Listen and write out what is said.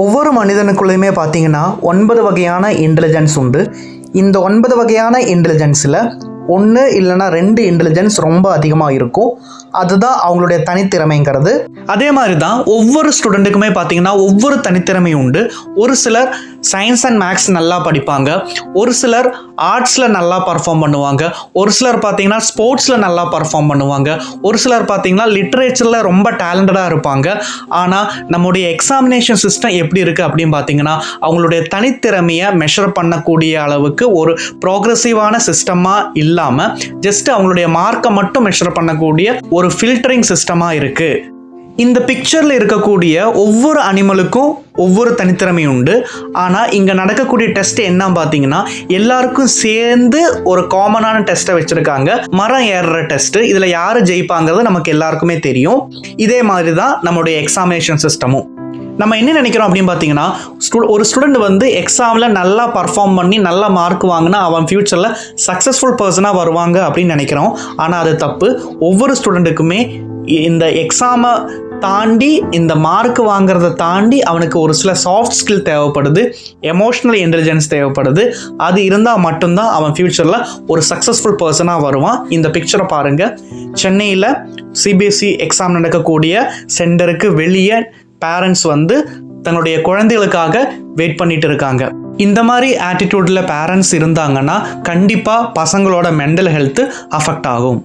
ஒவ்வொரு மனிதனுக்குள்ளேயுமே பார்த்தீங்கன்னா 9 வகையான இன்டெலிஜென்ஸ் உண்டு. இந்த 9 வகையான இன்டெலிஜென்ஸில் 1 இல்லைனா 2 இன்டெலிஜென்ஸ் ரொம்ப அதிகமாக இருக்கும். அதுதான் அவங்களுடைய தனித்திறமைங்கிறது. அதே மாதிரி தான் ஒவ்வொரு ஸ்டூடெண்ட்டுக்குமே பார்த்தீங்கன்னா ஒவ்வொரு தனித்திறமை உண்டு. ஒரு சிலர் சயின்ஸ் அண்ட் மேக்ஸ் நல்லா படிப்பாங்க, ஒரு சிலர் ஆர்ட்ஸில் நல்லா பர்ஃபார்ம் பண்ணுவாங்க, ஒரு சிலர் பார்த்தீங்கன்னா ஸ்போர்ட்ஸில் நல்லா பர்ஃபார்ம் பண்ணுவாங்க, ஒரு சிலர் பார்த்தீங்கன்னா லிட்ரேச்சரில் ரொம்ப டேலண்டடாக இருப்பாங்க. ஆனால் நம்முடைய எக்ஸாமினேஷன் சிஸ்டம் எப்படி இருக்குது அப்படின்னு பார்த்தீங்கன்னா அவங்களுடைய தனித்திறமையை மெஷர் பண்ணக்கூடிய அளவுக்கு ஒரு ப்ரோக்ரெசிவான சிஸ்டமாக இல்லாமல் ஜஸ்ட் அவங்களுடைய மார்க்கை மட்டும் மெஷர் பண்ணக்கூடிய ஒரு ஃபில்டரிங் சிஸ்டமாக இருக்குது. இந்த பிக்சரில் இருக்கக்கூடிய ஒவ்வொரு அனிமலுக்கும் ஒவ்வொரு தனித்திறமை உண்டு. ஆனால் இங்கே நடக்கக்கூடிய டெஸ்ட் என்ன பார்த்தீங்கன்னா எல்லாருக்கும் சேர்ந்து ஒரு காமனான டெஸ்ட்டை வச்சுருக்காங்க, மரம் ஏறுற டெஸ்ட்டு. இதில் யார் ஜெயிப்பாங்கிறது நமக்கு எல்லாருக்குமே தெரியும். இதே மாதிரி தான் நம்மளுடைய எக்ஸாமினேஷன் சிஸ்டமும். நம்ம என்ன நினைக்கிறோம் அப்படின்னு பார்த்தீங்கன்னா ஒரு ஸ்டூடெண்ட் எக்ஸாமில் நல்லா பர்ஃபார்ம் பண்ணி நல்ல மார்க் வாங்கினா அவன் ஃப்யூச்சரில் சக்ஸஸ்ஃபுல் பர்சனாக வருவாங்க அப்படின்னு நினைக்கிறோம். ஆனால் அது தப்பு. ஒவ்வொரு ஸ்டூடெண்ட்டுக்குமே இந்த எக்ஸாமை தாண்டி இந்த மார்க் வாங்கிறத தாண்டி அவனுக்கு ஒரு சில சாஃப்ட் ஸ்கில் தேவைப்படுது, எமோஷ்னல் இன்டெலிஜென்ஸ் தேவைப்படுது. அது இருந்தால் மட்டும்தான் அவன் ஃப்யூச்சரில் ஒரு சக்ஸஸ்ஃபுல் பர்சனாக வருவான். இந்த பிக்சரை பாருங்கள். சென்னையில் சிபிஎஸ்சி எக்ஸாம் நடக்கக்கூடிய சென்டருக்கு வெளியே பேரண்ட்ஸ் தன்னுடைய குழந்தைகளுக்காக வெயிட் பண்ணிட்டு இருக்காங்க. இந்த மாதிரி ஆட்டிடியூடில் பேரண்ட்ஸ் இருந்தாங்கன்னா கண்டிப்பாக பசங்களோட மென்டல் ஹெல்த்து அஃபெக்ட் ஆகும்.